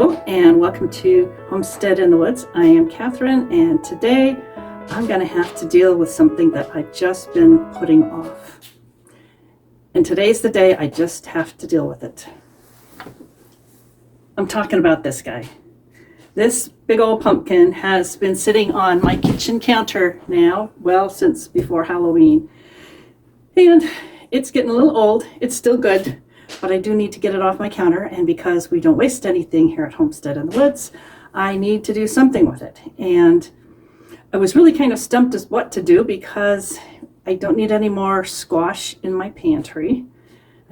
Hello and welcome to Homestead in the Woods. I am Catherine, and today I'm going to have to deal with something that I've just been putting off. And today's the day I just have to deal with it. I'm talking about this guy. This big old pumpkin has been sitting on my kitchen counter now, well, since before Halloween. And it's getting a little old. It's still good, but I do need to get it off my counter, and because we don't waste anything here at Homestead in the Woods, I need to do something with it. And I was really kind of stumped as what to do because I don't need any more squash in my pantry.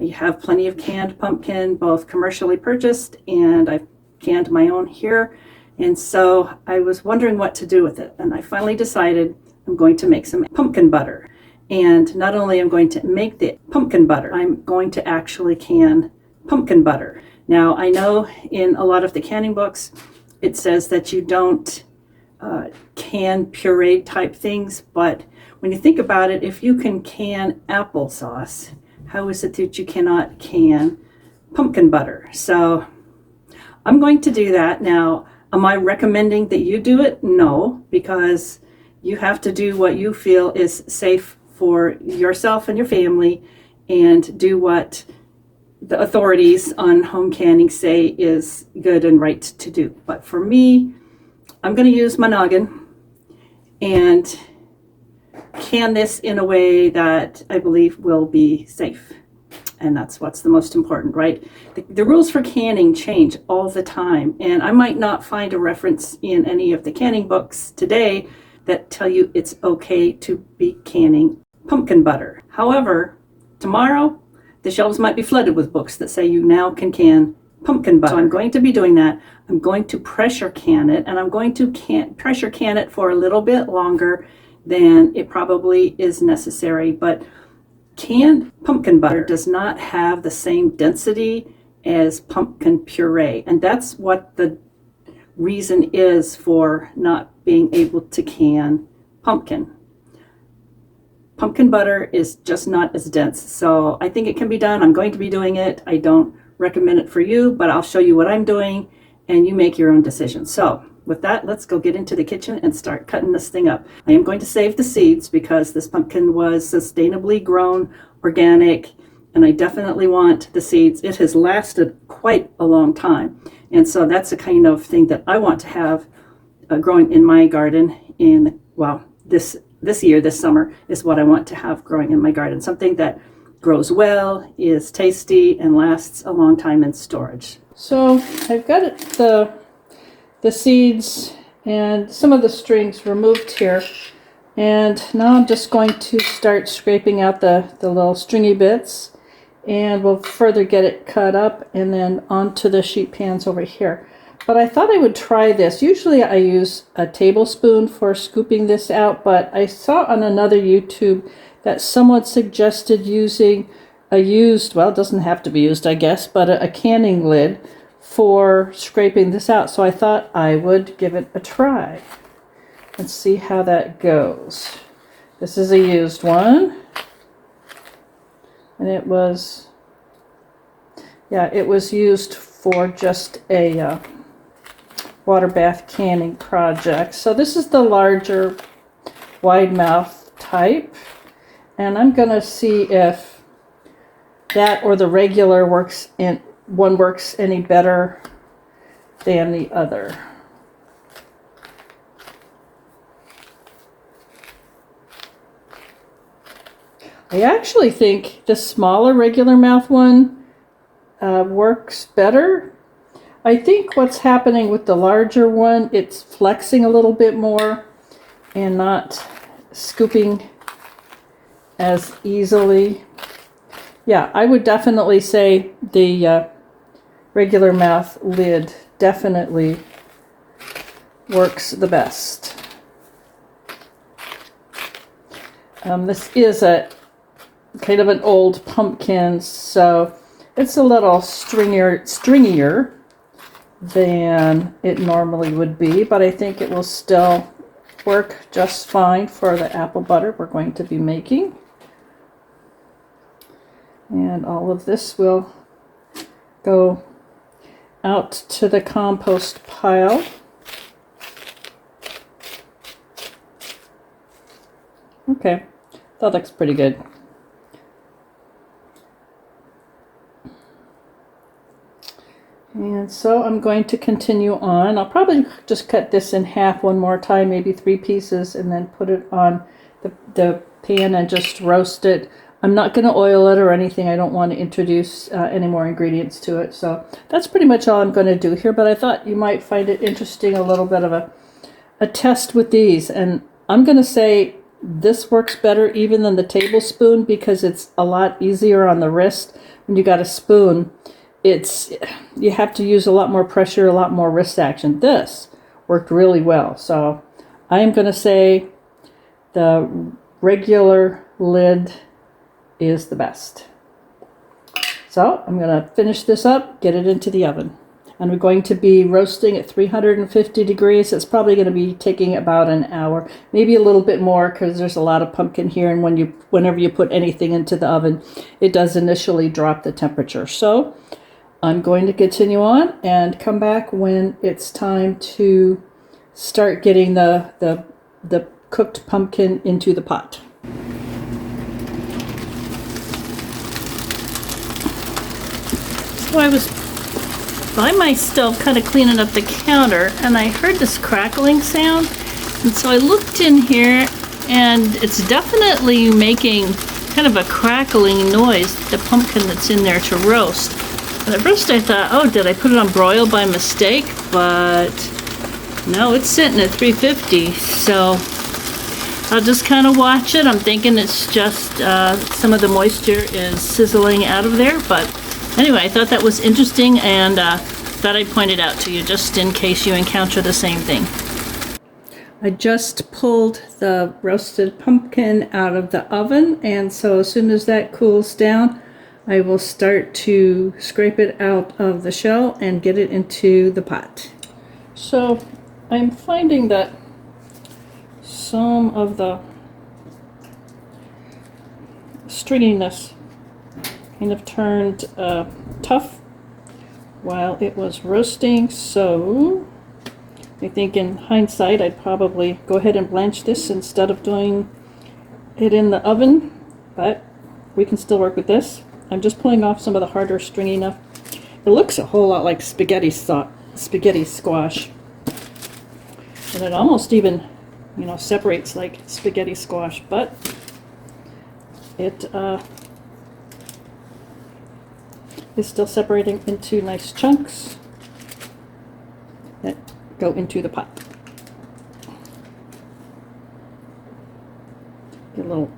I have plenty of canned pumpkin, both commercially purchased, and I've canned my own here. And so I was wondering what to do with it, and I finally decided I'm going to make some pumpkin butter. And not only am I going to make the pumpkin butter, I'm going to actually can pumpkin butter. Now, I know in a lot of the canning books, it says that you don't can pureed type things, but when you think about it, if you can can applesauce, how is it that you cannot can pumpkin butter? So I'm going to do that. Now, am I recommending that you do it? No, because you have to do what you feel is safe for yourself and your family, and do what the authorities on home canning say is good and right to do. But for me, I'm going to use my noggin and can this in a way that I believe will be safe. And that's what's the most important, right? The rules for canning change all the time, and I might not find a reference in any of the canning books today that tell you it's okay to be canning pumpkin butter. However, tomorrow the shelves might be flooded with books that say you now can pumpkin butter. So I'm going to be doing that. I'm going to pressure can it, and I'm going to pressure can it for a little bit longer than it probably is necessary. But canned pumpkin butter does not have the same density as pumpkin puree, and that's what the reason is for not being able to can pumpkin. Pumpkin butter is just not as dense, so I think it can be done. I'm going to be doing it. I don't recommend it for you, but I'll show you what I'm doing, and you make your own decision. So with that, let's go get into the kitchen and start cutting this thing up. I am going to save the seeds because this pumpkin was sustainably grown, organic, and I definitely want the seeds. It has lasted quite a long time, and so that's the kind of thing that I want to have growing in my garden in, well, this year, this summer, is what I want to have growing in my garden. Something that grows well, is tasty, and lasts a long time in storage. So I've got the seeds and some of the strings removed here. And now I'm just going to start scraping out the little stringy bits. And we'll further get it cut up and then onto the sheet pans over here. But I thought I would try this. Usually I use a tablespoon for scooping this out, but I saw on another YouTube that someone suggested using a used, well, it doesn't have to be used, I guess, but a canning lid for scraping this out. So I thought I would give it a try and see how that goes. This is a used one. And it was used for just a water bath canning project. So this is the larger wide mouth type, and I'm gonna see if that or the regular works any better than the other. I actually think the smaller regular mouth one works better. I think what's happening with the larger one, it's flexing a little bit more and not scooping as easily. Yeah, I would definitely say the regular mouth lid definitely works the best. This is a kind of an old pumpkin, so it's a little stringier than it normally would be, but I think it will still work just fine for the apple butter we're going to be making. And all of this will go out to the compost pile. Okay, that looks pretty good. And so I'm going to continue on. I'll probably just cut this in half one more time, maybe 3 pieces, and then put it on the pan and just roast it. I'm not going to oil it or anything. I don't want to introduce any more ingredients to it. So that's pretty much all I'm going to do here. But I thought you might find it interesting, a little bit of a test with these. And I'm going to say this works better even than the tablespoon because it's a lot easier on the wrist. When you got a spoon, you have to use a lot more pressure, a lot more wrist action. This worked really well. So I am going to say the regular lid is the best. So I'm going to finish this up, get it into the oven. And we're going to be roasting at 350 degrees. It's probably going to be taking about an hour, maybe a little bit more because there's a lot of pumpkin here. And whenever you put anything into the oven, it does initially drop the temperature. So I'm going to continue on and come back when it's time to start getting the cooked pumpkin into the pot. So I was by myself kind of cleaning up the counter and I heard this crackling sound, and so I looked in here and it's definitely making kind of a crackling noise, the pumpkin that's in there to roast. And at first I thought, oh, did I put it on broil by mistake? But no, it's sitting at 350, so I'll just kind of watch it. I'm thinking it's just some of the moisture is sizzling out of there, but anyway, I thought that was interesting and thought I'd point it out to you just in case you encounter the same thing. I just pulled the roasted pumpkin out of the oven, and so as soon as that cools down, I will start to scrape it out of the shell and get it into the pot. So I'm finding that some of the stringiness kind of turned tough while it was roasting, so I think in hindsight I'd probably go ahead and blanch this instead of doing it in the oven, but we can still work with this. I'm just pulling off some of the harder stringy enough. It looks a whole lot like spaghetti squash, and it almost even separates like spaghetti squash, but it is still separating into nice chunks that go into the pot. Get a little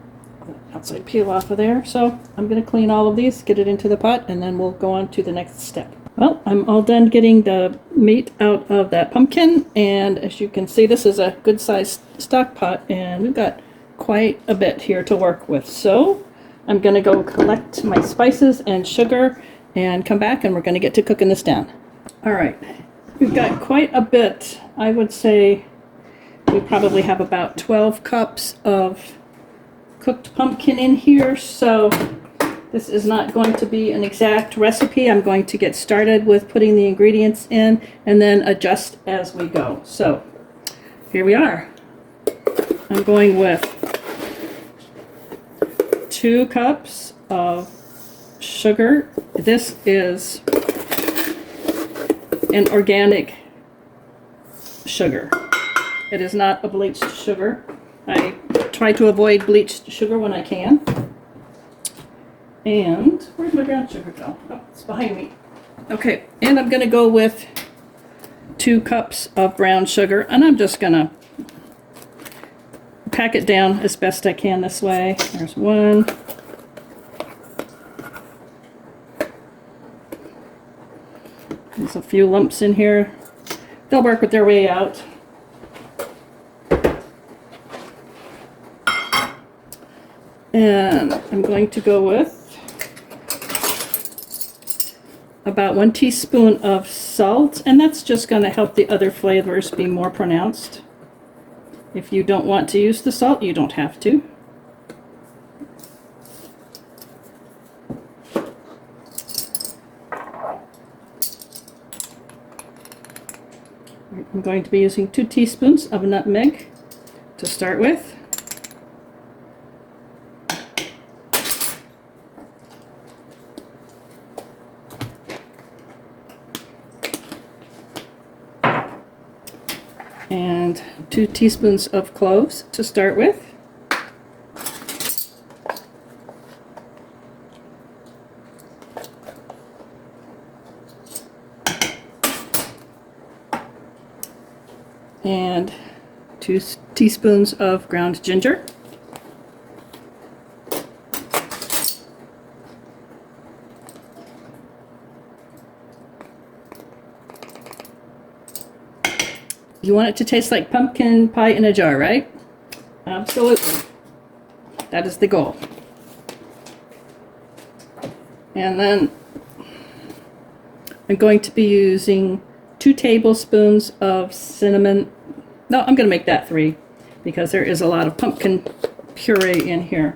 outside peel off of there. So I'm going to clean all of these, get it into the pot, and then we'll go on to the next step. Well, I'm all done getting the meat out of that pumpkin, and as you can see, this is a good sized stock pot, and we've got quite a bit here to work with. So I'm going to go collect my spices and sugar and come back, and we're going to get to cooking this down. All right, we've got quite a bit. I would say we probably have about 12 cups of cooked pumpkin in here, so this is not going to be an exact recipe. I'm going to get started with putting the ingredients in and then adjust as we go. So here we are. I'm going with 2 cups of sugar. This is an organic sugar. It is not a bleached sugar. I try to avoid bleached sugar when I can. And where'd my brown sugar go? Oh, it's behind me. Okay, and I'm going to go with 2 cups of brown sugar, and I'm just going to pack it down as best I can this way. There's 1. There's a few lumps in here. They'll work with their way out. And I'm going to go with about 1 teaspoon of salt, and that's just going to help the other flavors be more pronounced. If you don't want to use the salt, you don't have to. I'm going to be using 2 teaspoons of nutmeg to start with. And 2 teaspoons of cloves to start with. And 2 teaspoons of ground ginger. You want it to taste like pumpkin pie in a jar, right? Absolutely. That is the goal. And then I'm going to be using 2 tablespoons of cinnamon. No, I'm going to make that 3 because there is a lot of pumpkin puree in here.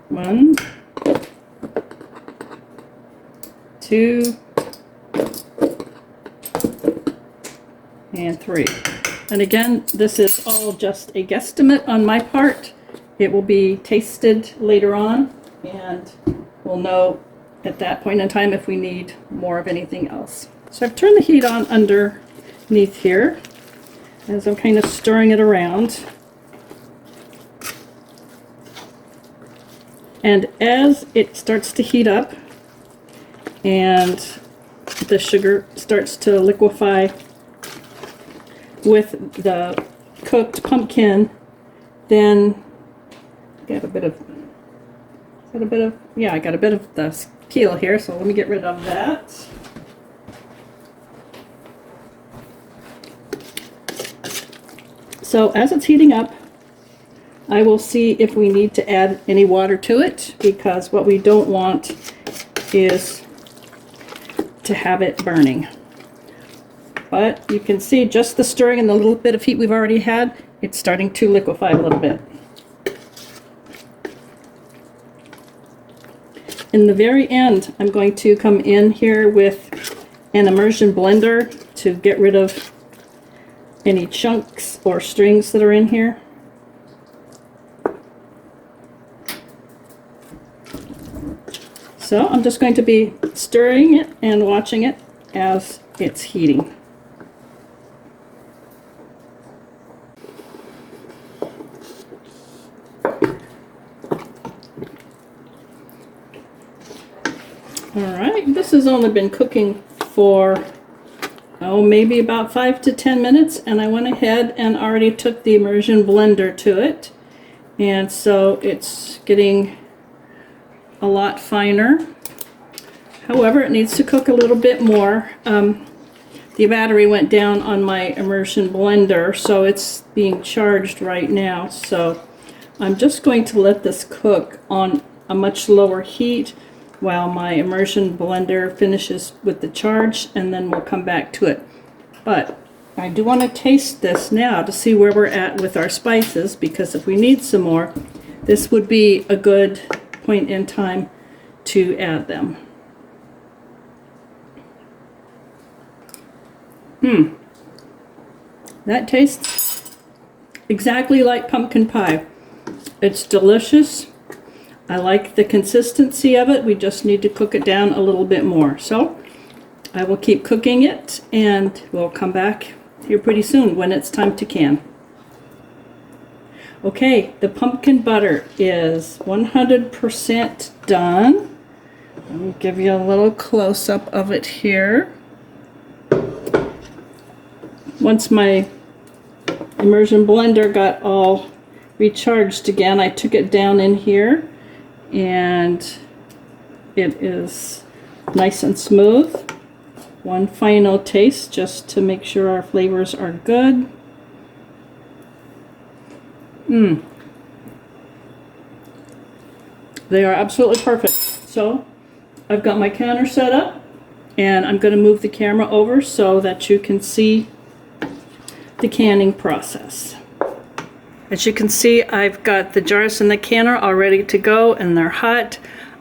One, 2, and 3. And again, this is all just a guesstimate on my part. It will be tasted later on, and we'll know at that point in time if we need more of anything else. So I've turned the heat on underneath here as I'm kind of stirring it around. And as it starts to heat up and the sugar starts to liquefy with the cooked pumpkin, then I got a bit of the peel here, so let me get rid of that. So as it's heating up, I will see if we need to add any water to it, because what we don't want is to have it burning. But you can see just the stirring and the little bit of heat we've already had, it's starting to liquefy a little bit. In the very end, I'm going to come in here with an immersion blender to get rid of any chunks or strings that are in here. So I'm just going to be stirring it and watching it as it's heating. Alright, this has only been cooking for, maybe about 5 to 10 minutes, and I went ahead and already took the immersion blender to it, and so it's getting a lot finer. However, it needs to cook a little bit more. The battery went down on my immersion blender, so it's being charged right now, so I'm just going to let this cook on a much lower heat while my immersion blender finishes with the charge, and then we'll come back to it. But I do want to taste this now to see where we're at with our spices, because if we need some more, this would be a good point in time to add them. That tastes exactly like pumpkin pie. It's delicious. I like the consistency of it. We just need to cook it down a little bit more. So I will keep cooking it, and we'll come back here pretty soon when it's time to can. Okay, the pumpkin butter is 100% done. Let me give you a little close-up of it here. Once my immersion blender got all recharged again, I took it down in here, and it is nice and smooth. One final taste just to make sure our flavors are good. They are absolutely perfect. So I've got my counter set up, and I'm going to move the camera over so that you can see the canning process. As you can see, I've got the jars in the canner all ready to go, and they're hot.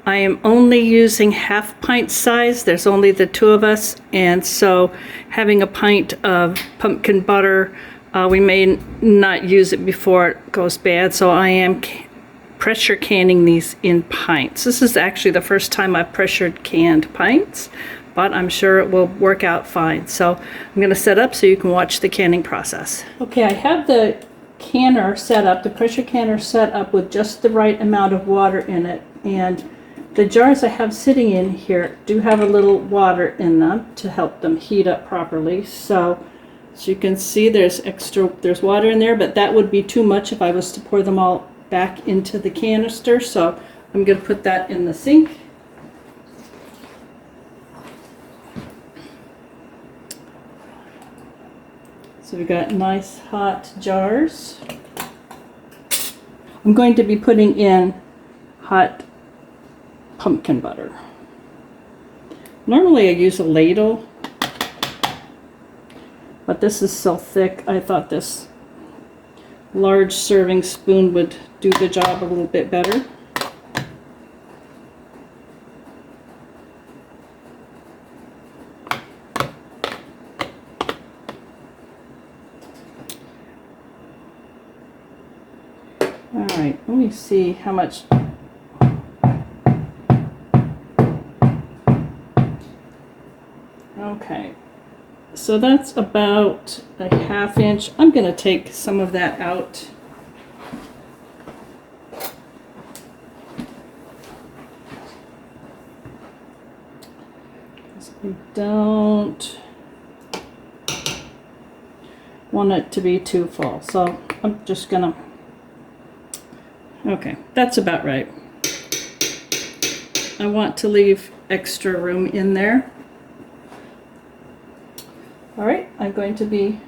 I am only using half pint size. There's only the two of us, and so having a pint of pumpkin butter, we may not use it before it goes bad, so I am pressure canning these in pints. This is actually the first time I've pressured canned pints, but I'm sure it will work out fine. So I'm going to set up so you can watch the canning process. Okay, I have the canner set up, the pressure canner set up with just the right amount of water in it, and the jars I have sitting in here do have a little water in them to help them heat up properly. So as you can see, there's water in there, but that would be too much if I was to pour them all back into the canister. So I'm going to put that in the sink. So we've got nice hot jars. I'm going to be putting in hot pumpkin butter. Normally I use a ladle, but this is so thick I thought this large serving spoon would do the job a little bit better. Alright, let me see how much. Okay, so that's about a ½ inch. I'm going to take some of that out. I don't want it to be too full, so I'm just going to. Okay, that's about right. I want to leave extra room in there. All right, I'm going to be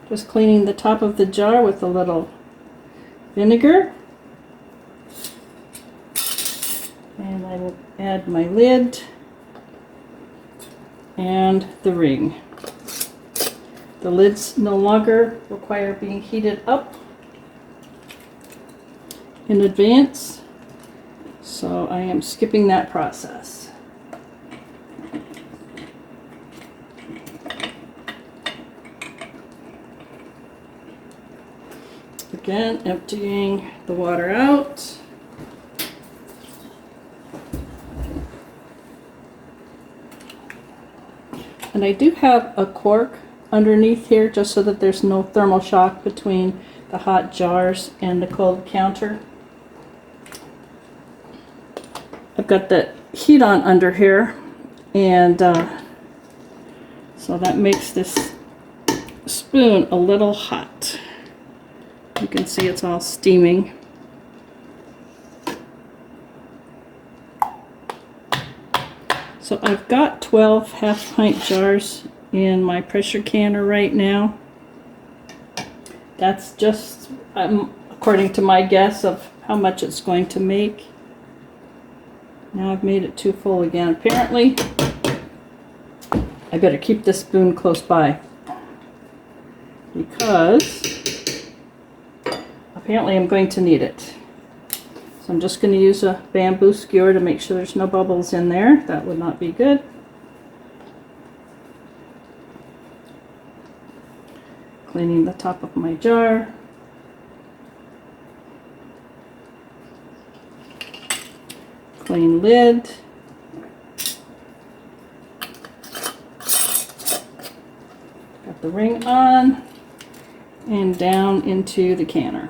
just cleaning the top of the jar with a little vinegar. And I will add my lid and the ring. The lids no longer require being heated up in advance, so I am skipping that process. Again, emptying the water out. And I do have a cork underneath here just so that there's no thermal shock between the hot jars and the cold counter. I've got the heat on under here, and so that makes this spoon a little hot. You can see it's all steaming. So I've got 12 half-pint jars in my pressure canner right now. That's just according to my guess of how much it's going to make. Now I've made it too full again. Apparently, I better keep this spoon close by because apparently I'm going to need it. So I'm just going to use a bamboo skewer to make sure there's no bubbles in there. That would not be good. Cleaning the top of my jar. Clean lid. Got the ring on and down into the canner.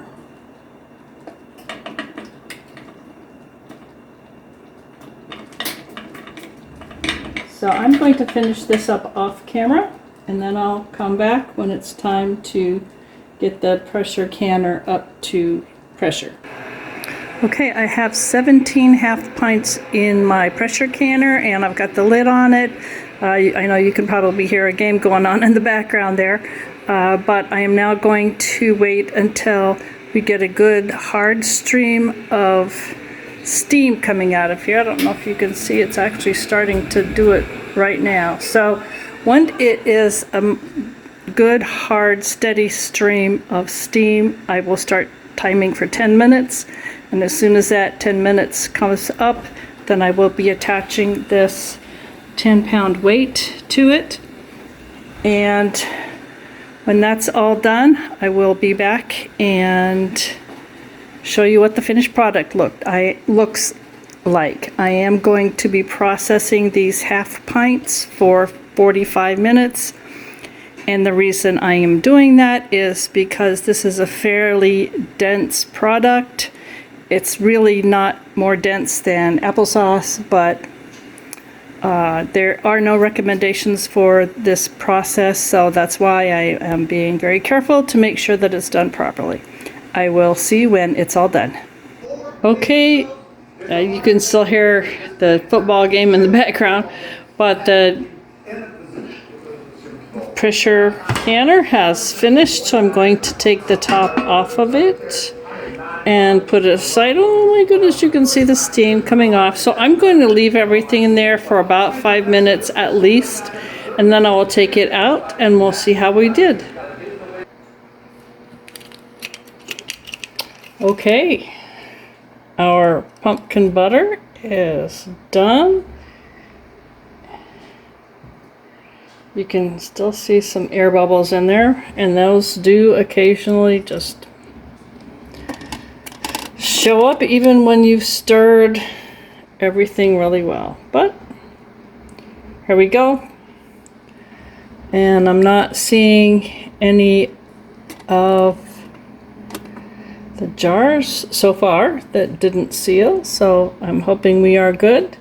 So I'm going to finish this up off camera, and then I'll come back when it's time to get the pressure canner up to pressure. Okay, I have 17 half pints in my pressure canner, and I've got the lid on it. I know you can probably hear a game going on in the background there, but I am now going to wait until we get a good hard stream of steam coming out of here. I don't know if you can see, it's actually starting to do it right now. So when it is a good hard steady stream of steam, I will start timing for 10 minutes, And as soon as that 10 minutes comes up, then I will be attaching this 10-pound weight to it. And when that's all done, I will be back and show you what the finished product looks like. I am going to be processing these half pints for 45 minutes. And the reason I am doing that is because this is a fairly dense product. It's really not more dense than applesauce, but there are no recommendations for this process, so that's why I am being very careful to make sure that it's done properly. I will see when it's all done. Okay, you can still hear the football game in the background, but the pressure canner has finished, so I'm going to take the top off of it and put it aside. Oh my goodness, you can see the steam coming off. So I'm going to leave everything in there for about 5 minutes at least, and then I will take it out and we'll see how we did. Okay, our pumpkin butter is done. You can still see some air bubbles in there, and those do occasionally just show up even when you've stirred everything really well. But here we go. And I'm not seeing any of the jars so far that didn't seal, so I'm hoping we are good.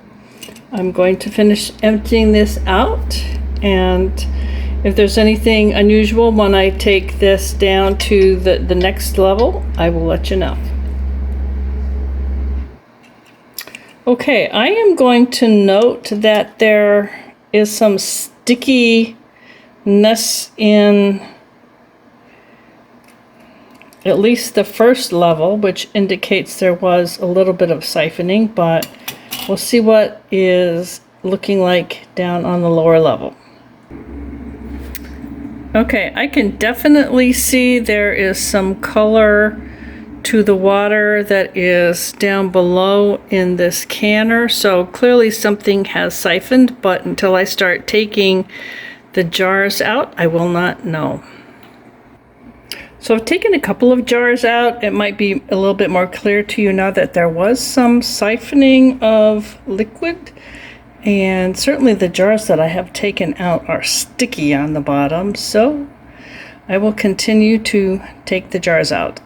I'm going to finish emptying this out, and if there's anything unusual when I take this down to the next level, I will let you know. Okay, I am going to note that there is some stickiness in at least the first level, which indicates there was a little bit of siphoning, but we'll see what is looking like down on the lower level. Okay, I can definitely see there is some color to the water that is down below in this canner, so clearly something has siphoned, but until I start taking the jars out, I will not know. So I've taken a couple of jars out. It might be a little bit more clear to you now that there was some siphoning of liquid, and certainly the jars that I have taken out are sticky on the bottom, so I will continue to take the jars out.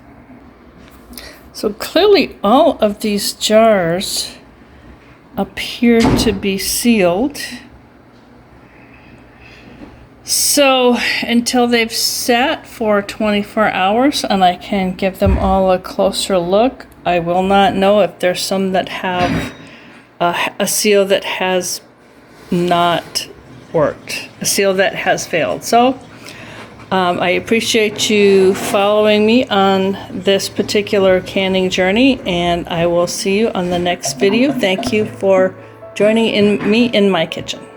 So clearly all of these jars appear to be sealed. So until they've sat for 24 hours and I can give them all a closer look, I will not know if there's some that have a seal that has not worked, a seal that has failed. So I appreciate you following me on this particular canning journey, and I will see you on the next video. Thank you for joining me in my kitchen.